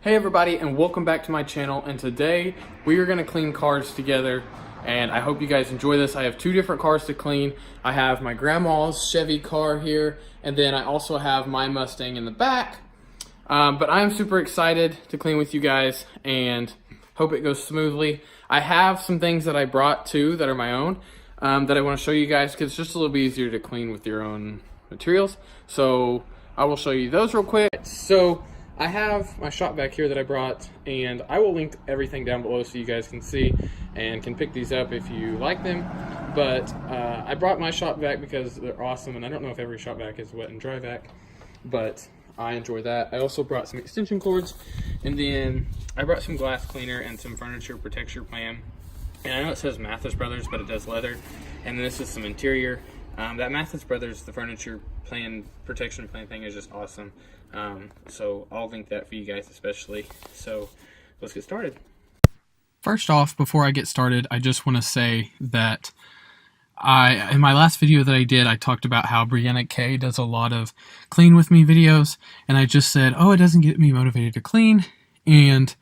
Hey everybody, and welcome back to my channel. And today we are going to clean cars together, and I hope you guys enjoy this. I have two different cars to clean. I have my grandma's Chevy car here, and then I also have my Mustang in the back. But I'm super excited to clean with you guys and hope it goes smoothly. I have some things that I brought too that are my own that I want to show you guys, because it's just a little bit easier to clean with your own materials. So I will show you those real quick. So I have my shop vac here that I brought, and I will link everything down below so you guys can see and can pick these up if you like them. But I brought my shop vac because they're awesome, and I don't know if every shop vac is wet and dry vac, but I enjoy that. I also brought some extension cords, and then I brought some glass cleaner and some furniture protection plan. And I know it says Mathis Brothers, but it does leather. And then this is some interior. That Mathis Brothers, the furniture plan, protection plan thing is just awesome. So I'll link that for you guys especially. So let's get started. First off, before I get started, I just want to say that in my last video that I did, I talked about how Brianna K does a lot of clean with me videos, and I just said, oh, it doesn't get me motivated to clean, and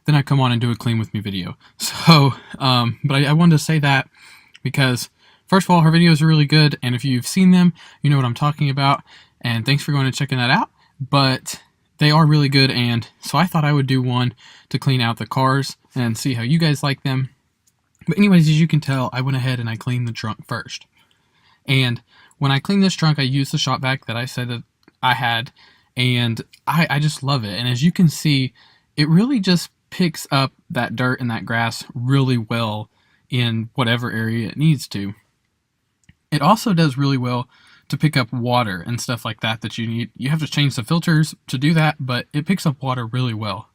then I come on and do a clean with me video. So, but I wanted to say that because, first of all, her videos are really good, and if you've seen them, you know what I'm talking about, and thanks for going and checking that out. But they are really good, and so I thought I would do one to clean out the cars and see how you guys like them. But anyways, as you can tell, I went ahead and I cleaned the trunk first. And when I cleaned this trunk, I used the shop vac that I said that I had, and I just love it. And as you can see, it really just picks up that dirt and that grass really well in whatever area it needs to. It also does really well to pick up water and stuff like that that you need. You have to change the filters to do that, but it picks up water really well.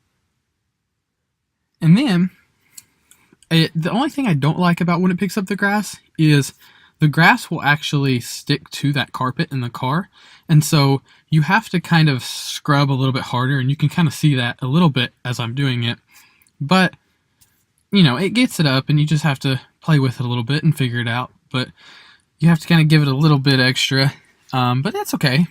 And then, the only thing I don't like about when it picks up the grass is the grass will actually stick to that carpet in the car. And so you have to kind of scrub a little bit harder, and you can kind of see that a little bit as I'm doing it. But, you know, it gets it up, and you just have to play with it a little bit and figure it out. But you have to kind of give it a little bit extra, but that's okay.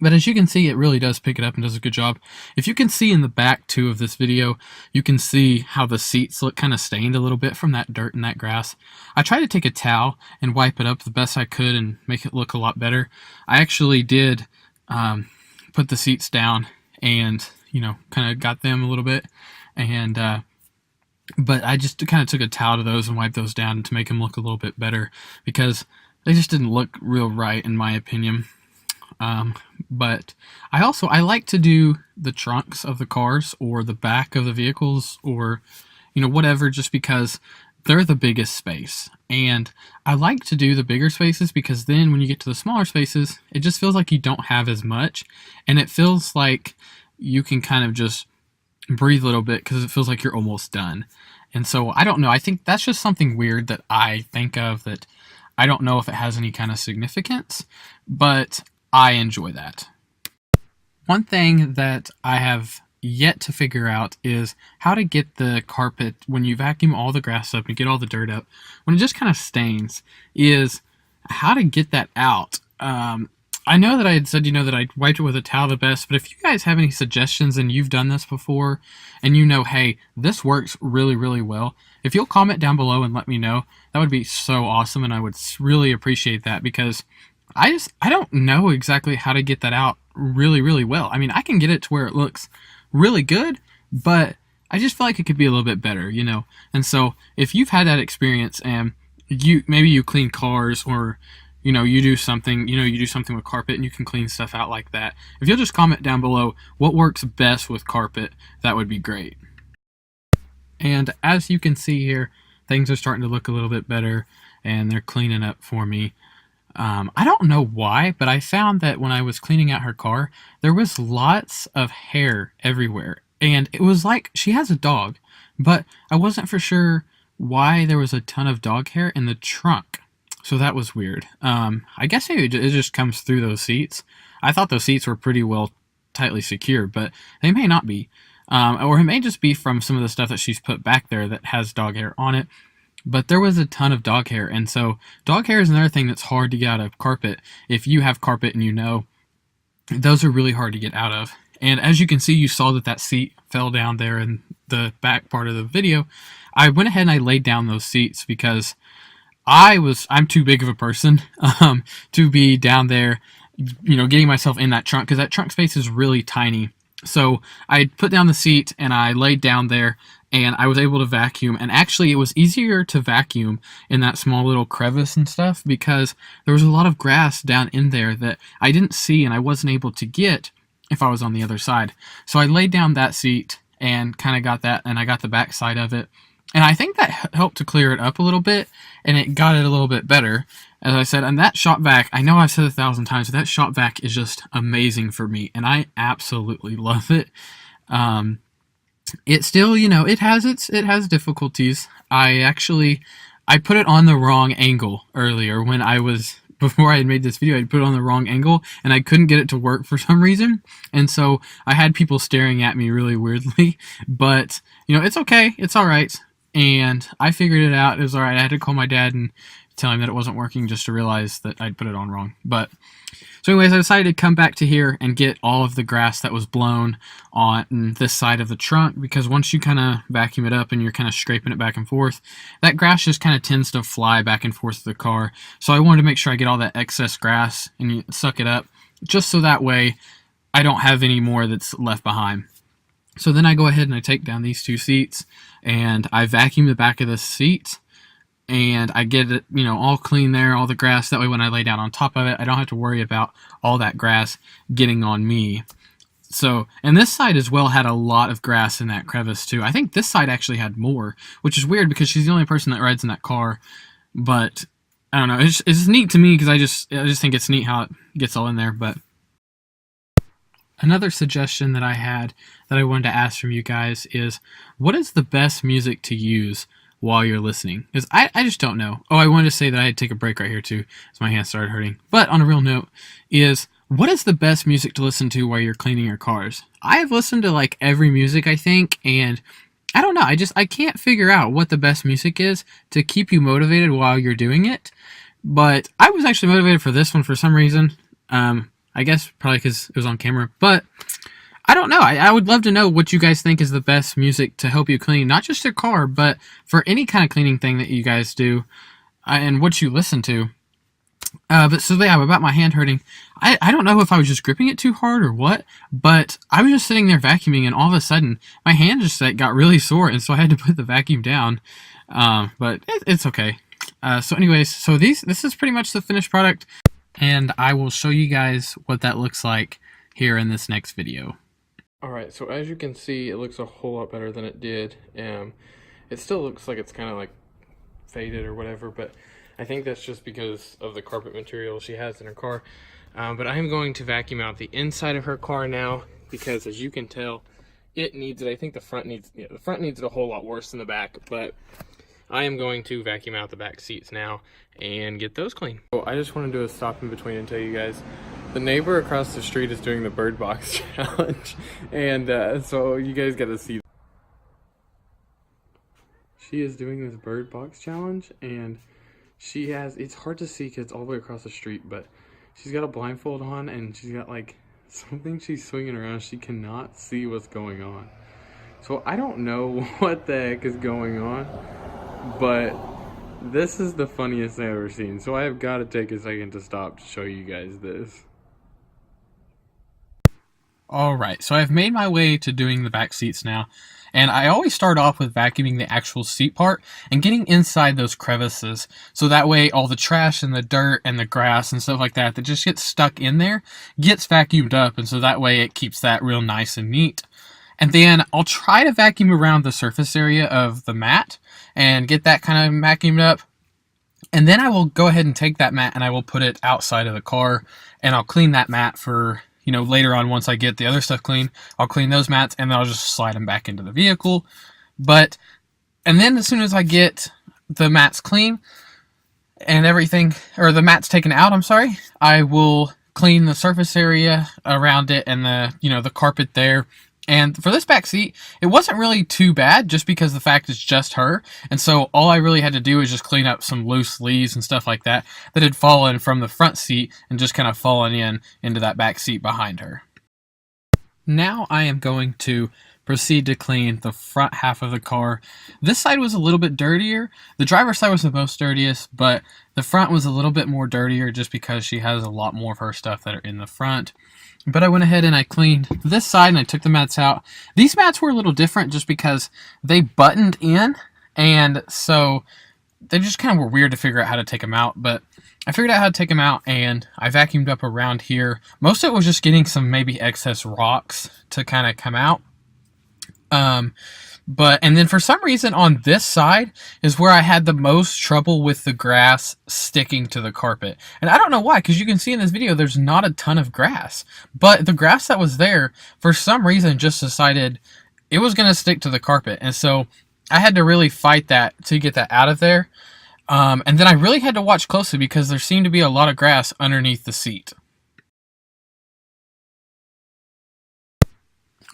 But as you can see, it really does pick it up and does a good job. If you can see in the back, too, of this video, you can see how the seats look kind of stained a little bit from that dirt and that grass. I tried to take a towel and wipe it up the best I could and make it look a lot better. I actually did put the seats down and, you know, kind of got them a little bit. And but I just kind of took a towel to those and wiped those down to make them look a little bit better, because they just didn't look real right in my opinion. But I like to do the trunks of the cars or the back of the vehicles, or, you know, whatever, just because they're the biggest space. And I like to do the bigger spaces because then when you get to the smaller spaces, it just feels like you don't have as much, and it feels like you can kind of just breathe a little bit because it feels like you're almost done. And so I don't know, I think that's just something weird that I think of, that I don't know if it has any kind of significance, but I enjoy that. One thing that I have yet to figure out is how to get the carpet, when you vacuum all the grass up and get all the dirt up, when it just kind of stains, is how to get that out. I know that I had said, you know, that I wiped it with a towel the best, but if you guys have any suggestions and you've done this before and you know, hey, this works really, really well, if you'll comment down below and let me know, that would be so awesome, and I would really appreciate that, because I don't know exactly how to get that out really, really well. I mean, I can get it to where it looks really good, but I just feel like it could be a little bit better, you know? And so if you've had that experience and maybe you clean cars, or, you know, you do something with carpet and you can clean stuff out like that, if you'll just comment down below what works best with carpet, that would be great. And as you can see here, things are starting to look a little bit better, and they're cleaning up for me. I don't know why, but I found that when I was cleaning out her car, there was lots of hair everywhere. And it was like she has a dog, but I wasn't for sure why there was a ton of dog hair in the trunk. So that was weird. I guess maybe it just comes through those seats. I thought those seats were pretty well tightly secured, but they may not be. Or it may just be from some of the stuff that she's put back there that has dog hair on it. But there was a ton of dog hair, and so dog hair is another thing that's hard to get out of carpet. If you have carpet and you know, those are really hard to get out of. And as you can see, you saw that seat fell down there in the back part of the video, I went ahead and I laid down those seats because I'm too big of a person to be down there, getting myself in that trunk, because that trunk space is really tiny. So I put down the seat and I laid down there, and I was able to vacuum. And actually, it was easier to vacuum in that small little crevice and stuff because there was a lot of grass down in there that I didn't see and I wasn't able to get if I was on the other side. So I laid down that seat and kind of got that, and I got the back side of it. And I think that helped to clear it up a little bit, and it got it a little bit better, as I said. And that shop vac, I know I've said 1,000 times, but that shop vac is just amazing for me, and I absolutely love it. It still, it has difficulties. I put it on the wrong angle earlier before I had made this video. I put it on the wrong angle, and I couldn't get it to work for some reason, and so I had people staring at me really weirdly. But it's okay, it's all right. And I figured it out. It was all right. I had to call my dad and tell him that it wasn't working, just to realize that I'd put it on wrong. But so anyways, I decided to come back to here and get all of the grass that was blown on this side of the trunk, because once you kind of vacuum it up and you're kind of scraping it back and forth, that grass just kind of tends to fly back and forth to the car. So I wanted to make sure I get all that excess grass and suck it up, just so that way I don't have any more that's left behind. So then I go ahead and I take down these two seats and I vacuum the back of the seat, and I get it, all clean there, all the grass. That way when I lay down on top of it, I don't have to worry about all that grass getting on me. So, and this side as well had a lot of grass in that crevice too. I think this side actually had more, which is weird because she's the only person that rides in that car. But I don't know, it's neat to me because I just think it's neat how it gets all in there. But another suggestion that I had that I wanted to ask from you guys is, what is the best music to use while you're listening? Because I just don't know. Oh, I wanted to say that I had to take a break right here too, as my hands started hurting. But on a real note, what is the best music to listen to while you're cleaning your cars? I have listened to like every music, I think, and I don't know. I can't figure out what the best music is to keep you motivated while you're doing it. But I was actually motivated for this one for some reason. I guess probably because it was on camera, but I don't know. I would love to know what you guys think is the best music to help you clean, not just your car, but for any kind of cleaning thing that you guys do, and what you listen to. About my hand hurting, I don't know if I was just gripping it too hard or what, but I was just sitting there vacuuming, and all of a sudden my hand just got really sore, and so I had to put the vacuum down. But it's okay. So anyways, this is pretty much the finished product, and I will show you guys what that looks like here in this next video. Alright, so as you can see, it looks a whole lot better than it did. It still looks like it's kind of like faded or whatever, but I think that's just because of the carpet material she has in her car. But I am going to vacuum out the inside of her car now, because as you can tell, it needs it. I think the front needs it a whole lot worse than the back, but I am going to vacuum out the back seats now and get those clean. So I just want to do a stop in between and tell you guys, the neighbor across the street is doing the bird box challenge, and so you guys got to see. She is doing this bird box challenge, and it's hard to see because it's all the way across the street, but she's got a blindfold on, and she's got like something she's swinging around. She cannot see what's going on. So I don't know what the heck is going on, but this is the funniest thing I've ever seen. So I have got to take a second to stop to show you guys this. Alright, so I've made my way to doing the back seats now, and I always start off with vacuuming the actual seat part and getting inside those crevices, so that way all the trash and the dirt and the grass and stuff like that just gets stuck in there gets vacuumed up, and so that way it keeps that real nice and neat. And then I'll try to vacuum around the surface area of the mat and get that kind of vacuumed up. And then I will go ahead and take that mat and I will put it outside of the car, and I'll clean that mat for, later on once I get the other stuff clean. I'll clean those mats and then I'll just slide them back into the vehicle. And then as soon as I get the mats clean and everything, or the mats taken out, I will clean the surface area around it and the carpet there. And for this back seat, it wasn't really too bad, just because the fact it's just her. And so all I really had to do was just clean up some loose leaves and stuff like that had fallen from the front seat and just kind of fallen into that back seat behind her. Now I am going to proceed to clean the front half of the car. This side was a little bit dirtier. The driver's side was the most dirtiest, but the front was a little bit more dirtier just because she has a lot more of her stuff that are in the front. But I went ahead and I cleaned this side and I took the mats out. These mats were a little different just because they buttoned in, and so they just kind of were weird to figure out how to take them out. But I figured out how to take them out, and I vacuumed up around here. Most of it was just getting some maybe excess rocks to kind of come out. And then for some reason on this side is where I had the most trouble with the grass sticking to the carpet. And I don't know why, because you can see in this video there's not a ton of grass. But the grass that was there, for some reason, just decided it was going to stick to the carpet. And so I had to really fight that to get that out of there. And then I really had to watch closely because there seemed to be a lot of grass underneath the seat.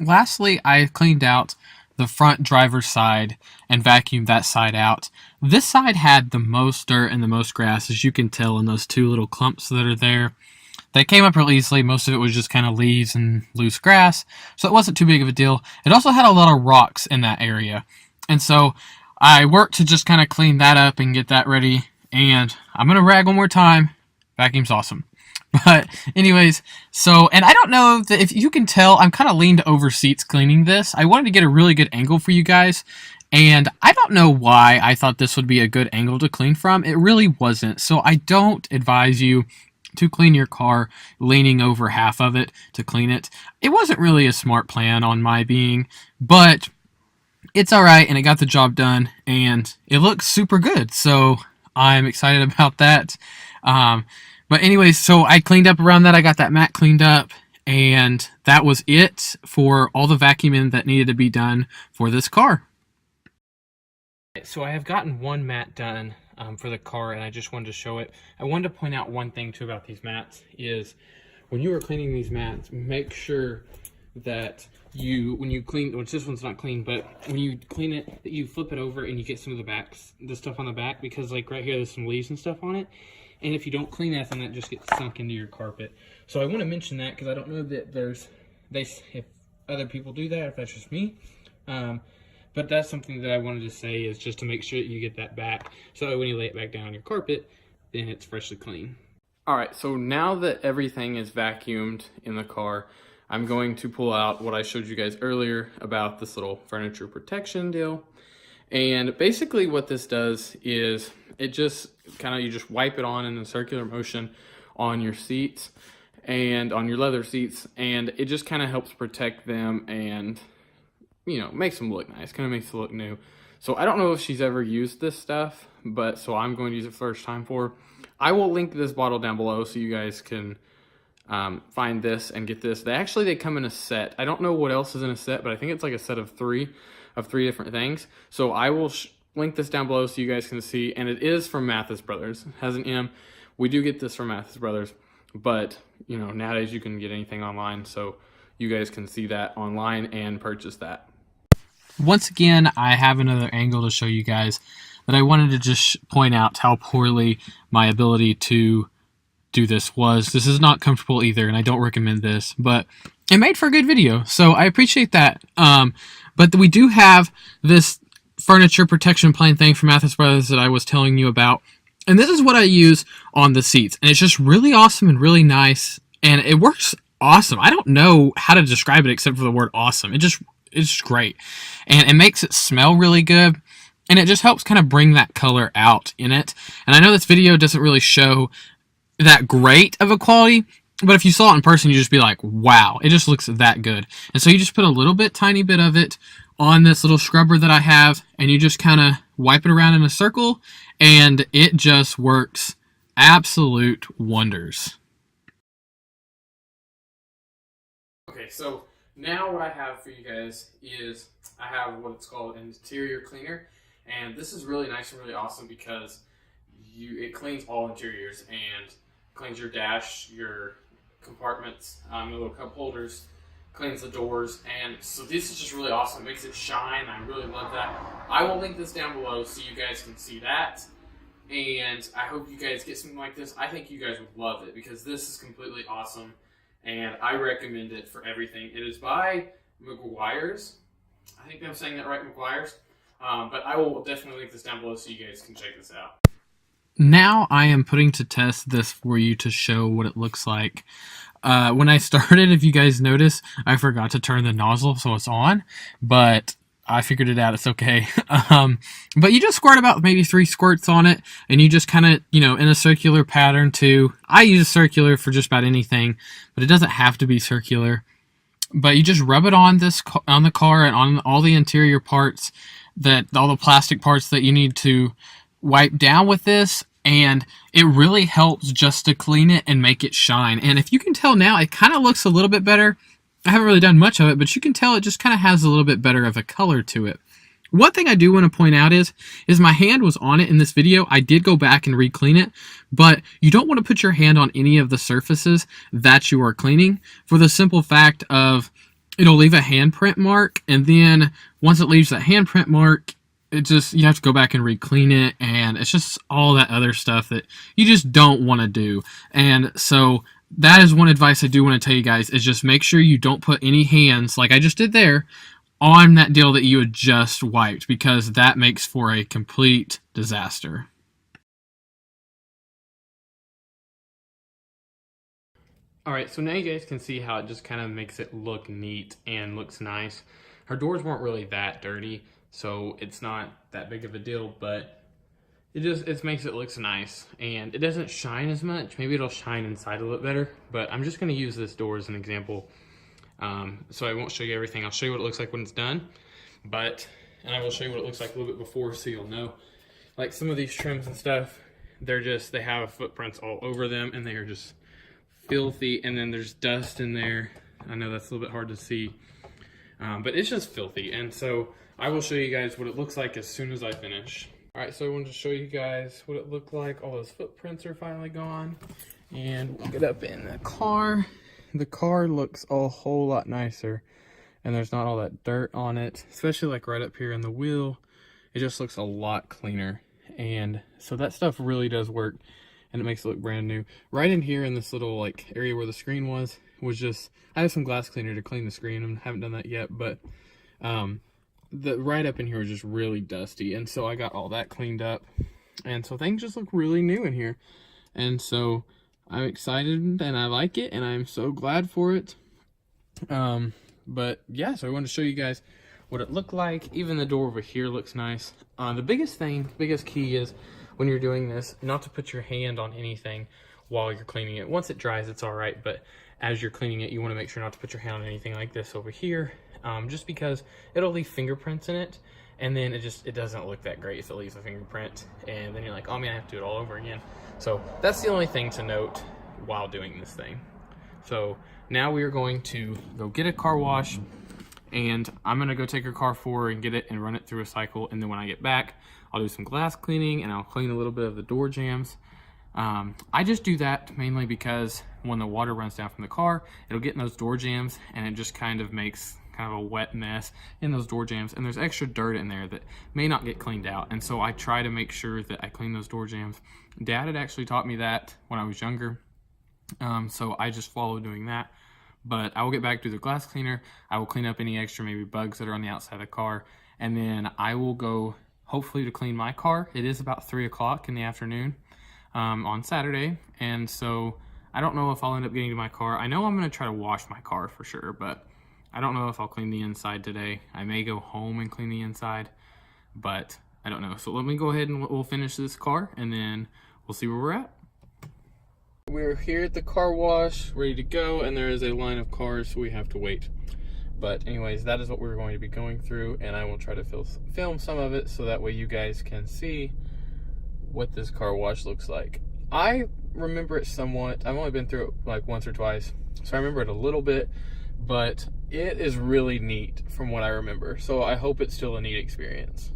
Lastly, I cleaned out the front driver's side and vacuumed that side out. This side had the most dirt and the most grass, as you can tell in those two little clumps that are there. They came up real easily. Most of it was just kind of leaves and loose grass, so it wasn't too big of a deal. It also had a lot of rocks in that area, and so I worked to just kind of clean that up and get that ready. And I'm going to rag one more time. Vacuum's awesome. But anyways, and I don't know that if you can tell, I'm kind of leaned over seats cleaning this. I wanted to get a really good angle for you guys, and I don't know why I thought this would be a good angle to clean from. It really wasn't. So I don't advise you to clean your car leaning over half of it to clean it. It wasn't really a smart plan on my being, but it's all right, and it got the job done, and it looks super good. So I'm excited about that. But anyways, so I cleaned up around that. I got that mat cleaned up, and that was it for all the vacuuming that needed to be done for this car. So I have gotten one mat done for the car, and I just wanted to show it. I wanted to point out one thing too about these mats is when you are cleaning these mats, make sure that when you clean, which this one's not clean, but when you clean it, that you flip it over and you get some of the stuff on the back, because like right here, there's some leaves and stuff on it. And if you don't clean that, then that just gets sunk into your carpet. So I want to mention that because I don't know that if other people do that, if that's just me. But that's something that I wanted to say, is just to make sure that you get that back, so that when you lay it back down on your carpet, then it's freshly clean. All right, so now that everything is vacuumed in the car, I'm going to pull out what I showed you guys earlier about this little furniture protection deal. And basically what this does is it just you just wipe it on in a circular motion on your seats and on your leather seats, and it just kind of helps protect them and, you know, makes them look nice, kind of makes it look new. So I don't know if she's ever used this stuff, but so I'm going to use it first time for her. I will link this bottle down below so you guys can find this and get this. They come in a set. I don't know what else is in a set, but I think it's like a set of three different things. So I will link this down below so you guys can see, and it is from Mathis Brothers. It has an M. We do get this from Mathis Brothers, but you know, nowadays you can get anything online, so you guys can see that online and purchase that. Once again, I have another angle to show you guys that I wanted to just point out how poorly my ability to do this was. This is not comfortable either, and I don't recommend this, but it made for a good video, so I appreciate that. But we do have this furniture protection plan thing from Mathis Brothers that I was telling you about, and this is what I use on the seats, and it's just really awesome and really nice, and it works awesome. I don't know how to describe it except for the word awesome. It's just great, and it makes it smell really good, and it just helps kind of bring that color out in it. And I know this video doesn't really show that great of a quality, but if you saw it in person, you'd just be like, wow, it just looks that good. And so you just put a tiny bit of it on this little scrubber that I have, and you just kind of wipe it around in a circle, and it just works absolute wonders. Okay, so now what I have for you guys is I have what's called an interior cleaner, and this is really nice and really awesome because it cleans all interiors and cleans your dash, your compartments, the little cup holders, cleans the doors, and so this is just really awesome. It makes it shine. I really love that. I will link this down below so you guys can see that, and I hope you guys get something like this. I think you guys would love it because this is completely awesome, and I recommend it for everything. It is by McGuire's, think I'm saying that right, McGuire's. But I will definitely link this down below so you guys can check this out. Now I am putting to test this for you to show what it looks like. When I started, if you guys notice, I forgot to turn the nozzle so it's on, but I figured it out. It's okay. But you just squirt about maybe 3 squirts on it, and you just kind of, you know, in a circular pattern too. I use circular for just about anything, but it doesn't have to be circular. But you just rub it on the car and on all the interior parts, all the plastic parts that you need to wipe down with this. And it really helps just to clean it and make it shine. And if you can tell now, it kind of looks a little bit better. I haven't really done much of it, but you can tell it just kind of has a little bit better of a color to it. One thing I do want to point out is my hand was on it in this video. I did go back and re-clean it, but you don't want to put your hand on any of the surfaces that you are cleaning for the simple fact of it'll leave a handprint mark. And then once it leaves that handprint mark, you have to go back and re-clean it, and it's just all that other stuff that you just don't want to do. And so that is one advice I do want to tell you guys, is just make sure you don't put any hands, like I just did there, on that deal that you had just wiped, because that makes for a complete disaster. Alright, so now you guys can see how it just kind of makes it look neat and looks nice. Her doors weren't really that dirty, so it's not that big of a deal, but it makes it look nice, and it doesn't shine as much. Maybe it'll shine inside a little bit better, but I'm just going to use this door as an example. So I won't show you everything. I'll show you what it looks like when it's done, and I will show you what it looks like a little bit before so you'll know. Like some of these trims and stuff, they have footprints all over them, and they are just filthy, and then there's dust in there. I know that's a little bit hard to see, but it's just filthy, and so I will show you guys what it looks like as soon as I finish. Alright, so I wanted to show you guys what it looked like. All those footprints are finally gone. And we'll get up in the car. The car looks a whole lot nicer. And there's not all that dirt on it, especially like right up here in the wheel. It just looks a lot cleaner. And so that stuff really does work, and it makes it look brand new. Right in here in this little like area where the screen was just, I have some glass cleaner to clean the screen, and haven't done that yet, but the right up in here was just really dusty, and so I got all that cleaned up, and so things just look really new in here, and so I'm excited and I like it, and I'm so glad for it. But yeah, so I wanted to show you guys what it looked like. Even the door over here looks nice. The biggest key is when you're doing this, not to put your hand on anything while you're cleaning it. Once it dries, it's all right, but as you're cleaning it, you want to make sure not to put your hand on anything like this over here. Just because it'll leave fingerprints in it, and then it doesn't look that great if it leaves a fingerprint, and then you're like, oh man, I have to do it all over again. So that's the only thing to note while doing this thing. So now we are going to go get a car wash, and I'm going to go take her car for her and get it and run it through a cycle, and then when I get back, I'll do some glass cleaning, and I'll clean a little bit of the door jambs. I just do that mainly because when the water runs down from the car, it'll get in those door jambs, and it just kind of makes kind of a wet mess in those door jambs, and there's extra dirt in there that may not get cleaned out, and so I try to make sure that I clean those door jambs. Dad had actually taught me that when I was younger, so I just follow doing that. But I will get back to the glass cleaner. I will clean up any extra maybe bugs that are on the outside of the car, and then I will go hopefully to clean my car. It is about 3 o'clock in the afternoon on Saturday, and so I don't know if I'll end up getting to my car. I know I'm going to try to wash my car for sure, but I don't know if I'll clean the inside today. I may go home and clean the inside, but I don't know. So let me go ahead and we'll finish this car, and then we'll see where we're at. We're here at the car wash, ready to go, and there is a line of cars, so we have to wait. But anyways, that is what we're going to be going through, and I will try to film some of it so that way you guys can see what this car wash looks like. I remember it somewhat. I've only been through it like once or twice, so I remember it a little bit, but it is really neat from what I remember. So I hope it's still a neat experience.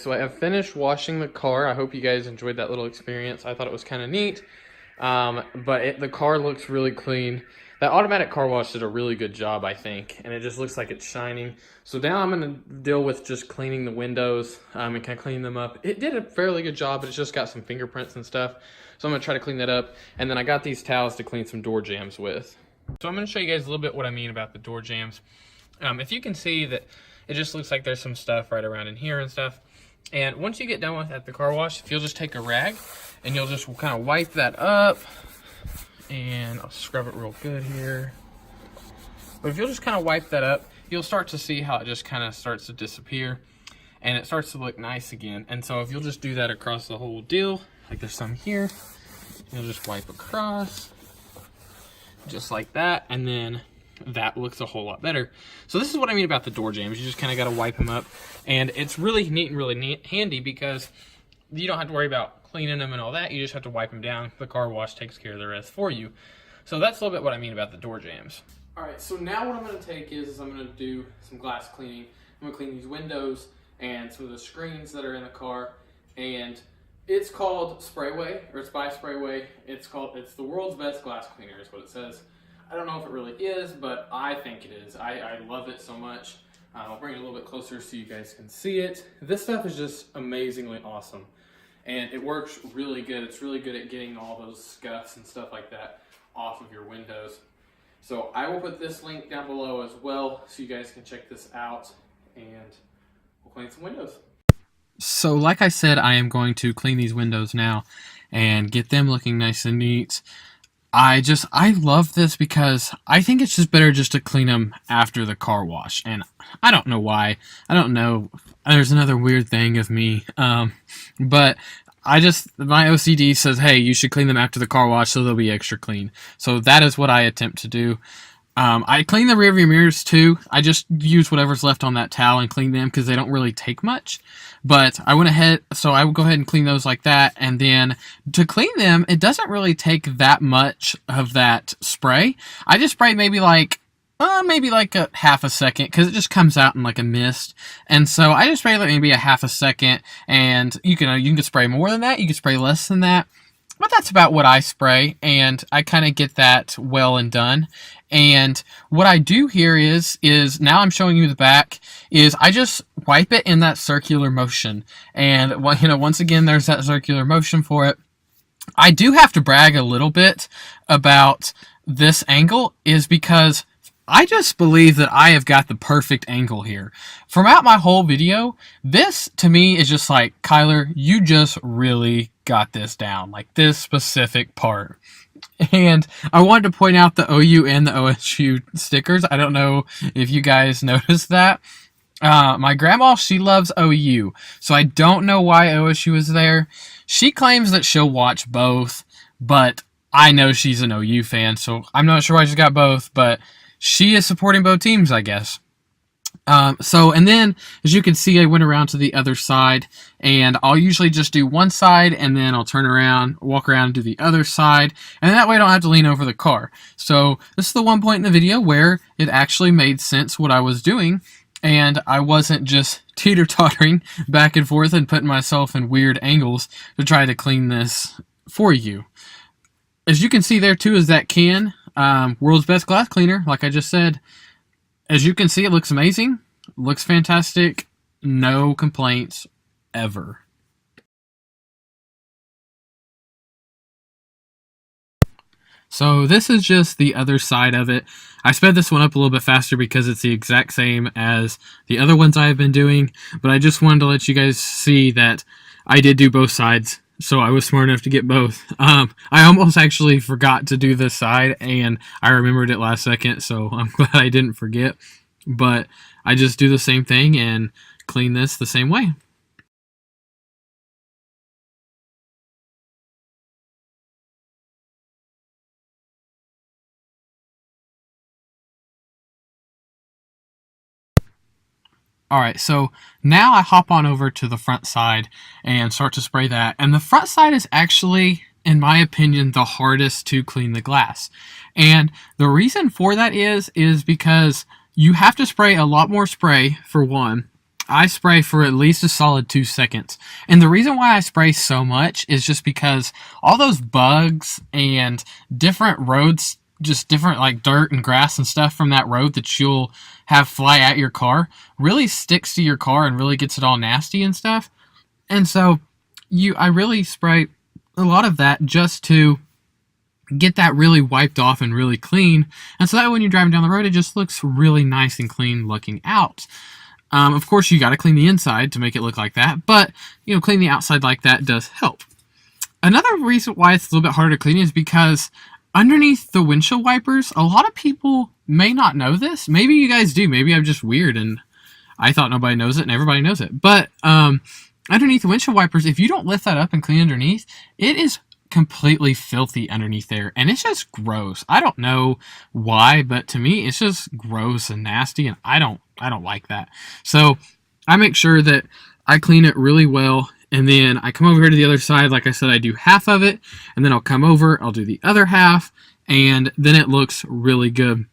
so I have finished washing the car. I hope you guys enjoyed that little experience. I thought it was kind of neat, but the car looks really clean. That automatic car wash did a really good job, I think, and it just looks like it's shining. So now I'm going to deal with just cleaning the windows and kind of cleaning them up. It did a fairly good job, but it's just got some fingerprints and stuff. So I'm going to try to clean that up, and then I got these towels to clean some door jambs with. So I'm going to show you guys a little bit what I mean about the door jambs. If you can see that it just looks like there's some stuff right around in here and stuff. And once you get done with at the car wash, if you'll just take a rag and you'll just kind of wipe that up. And I'll scrub it real good here. But if you'll just kind of wipe that up, you'll start to see how it just kind of starts to disappear. And it starts to look nice again. And so if you'll just do that across the whole deal, like there's some here, you'll just wipe across. Just like that. And then that looks a whole lot better. So this is what I mean about the door jambs. You just kind of got to wipe them up. And it's really neat and really handy because you don't have to worry about cleaning them and all that. You just have to wipe them down. The car wash takes care of the rest for you. So that's a little bit what I mean about the door jambs. All right, so now what I'm going to take is I'm going to do some glass cleaning. I'm going to clean these windows and some of the screens that are in the car. And it's called Sprayway, or it's by Sprayway. It's the world's best glass cleaner is what it says. I don't know if it really is, but I think it is. I love it so much. I'll bring it a little bit closer so you guys can see it. This stuff is just amazingly awesome. And it works really good. It's really good at getting all those scuffs and stuff like that off of your windows. So I will put this link down below as well so you guys can check this out and we'll clean some windows. So like I said, I am going to clean these windows now and get them looking nice and neat. I love this because I think it's just better just to clean them after the car wash. And I don't know why. I don't know. There's another weird thing of me. But my OCD says, hey, you should clean them after the car wash so they'll be extra clean. So that is what I attempt to do. I clean the rearview mirrors too. I just use whatever's left on that towel and clean them because they don't really take much. But I went ahead, so I will go ahead and clean those like that. And then to clean them, it doesn't really take that much of that spray. I just spray maybe like a half a second because it just comes out in like a mist. And so I just spray like maybe a half a second. And you can spray more than that. You can spray less than that. But that's about what I spray, and I kind of get that well and done. And what I do here is now I'm showing you the back, is I just wipe it in that circular motion. And, once again, there's that circular motion for it. I do have to brag a little bit about this angle, is because I just believe that I have got the perfect angle here. Throughout my whole video, this to me is just like, Kyler, you just really got this down, like this specific part. And I wanted to point out the OU and the OSU stickers. I don't know if you guys noticed that. My grandma, she loves OU, so I don't know why OSU is there. She claims that she'll watch both, but I know she's an OU fan, so I'm not sure why she's got both, but she is supporting both teams, I guess. And then, as you can see, I went around to the other side, and I'll usually just do one side, and then I'll turn around, walk around, and do the other side, and that way I don't have to lean over the car. So, this is the one point in the video where it actually made sense what I was doing, and I wasn't just teeter-tottering back and forth and putting myself in weird angles to try to clean this for you. As you can see there, too, is that can. World's best glass cleaner, like I just said. As you can see, it looks amazing. Looks fantastic. No complaints ever. So this is just the other side of it. I sped this one up a little bit faster because it's the exact same as the other ones I've been doing, but I just wanted to let you guys see that I did do both sides. So I was smart enough to get both. I almost actually forgot to do this side, and I remembered it last second, so I'm glad I didn't forget. But I just do the same thing and clean this the same way. Alright, so now I hop on over to the front side and start to spray that. And the front side is actually, in my opinion, the hardest to clean the glass. And the reason for that is because you have to spray a lot more spray, for one. I spray for at least a solid 2 seconds. And the reason why I spray so much is just because all those bugs and different roads, just different like dirt and grass and stuff from that road that you'll have fly at your car, really sticks to your car and really gets it all nasty and stuff. And so I really spray a lot of that just to get that really wiped off and really clean. And so that when you're driving down the road, it just looks really nice and clean looking out. Of course, you got to clean the inside to make it look like that, but clean the outside like that does help. Another reason why it's a little bit harder to clean is because underneath the windshield wipers, a lot of people may not know this. Maybe you guys do. Maybe I'm just weird and I thought nobody knows it and everybody knows it. But underneath the windshield wipers, if you don't lift that up and clean underneath, it is completely filthy underneath there, and it's just gross. I don't know why, but to me it's just gross and nasty, and I don't like that. So I make sure that I clean it really well, and then I come over here to the other side. Like I said, I do half of it, and then I'll come over, I'll do the other half, and then it looks really good.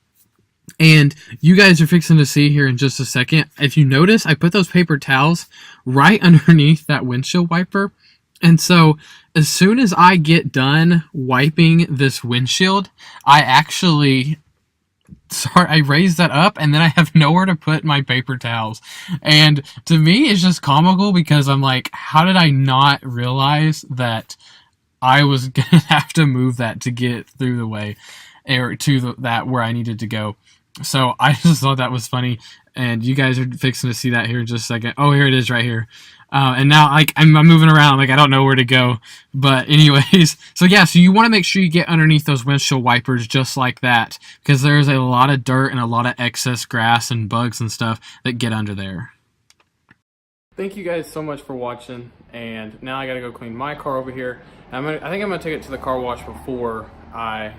And you guys are fixing to see here in just a second, if you notice, I put those paper towels right underneath that windshield wiper. And so as soon as I get done wiping this windshield, I raise that up and then I have nowhere to put my paper towels. And to me, it's just comical because I'm like, how did I not realize that I was going to have to move that to get through the way or to that where I needed to go? So I just thought that was funny. And you guys are fixing to see that here in just a second. Oh, here it is right here. And now I'm moving around, like I don't know where to go. But anyways, so yeah, so you want to make sure you get underneath those windshield wipers just like that, because there's a lot of dirt and a lot of excess grass and bugs and stuff that get under there. Thank you guys so much for watching, and now I gotta go clean my car over here. I think I'm gonna take it to the car wash before I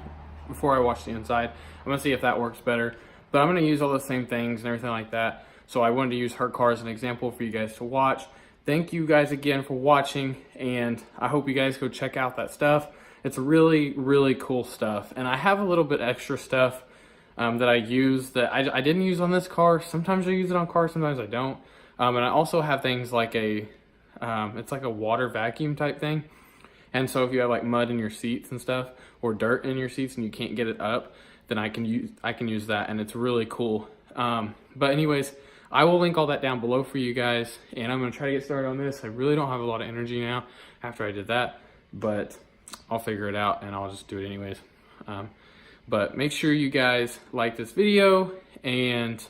wash the inside. I'm gonna see if that works better, but I'm gonna use all the same things and everything like that. So I wanted to use her car as an example for you guys to watch. Thank you guys again for watching, and I hope you guys go check out that stuff. It's really, really cool stuff. And I have a little bit extra stuff that I use that I didn't use on this car. Sometimes I use it on cars, sometimes I don't. And I also have things like it's like a water vacuum type thing. And so if you have like mud in your seats and stuff, or dirt in your seats and you can't get it up, then I can use that, and it's really cool. But anyways, I will link all that down below for you guys, and I'm going to try to get started on this. I really don't have a lot of energy now after I did that, but I'll figure it out, and I'll just do it anyways. But make sure you guys like this video, and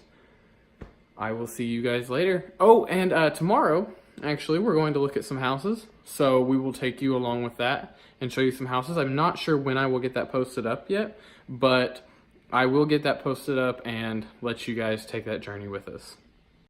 I will see you guys later. Oh, and tomorrow, actually, we're going to look at some houses, so we will take you along with that and show you some houses. I'm not sure when I will get that posted up yet, but I will get that posted up and let you guys take that journey with us.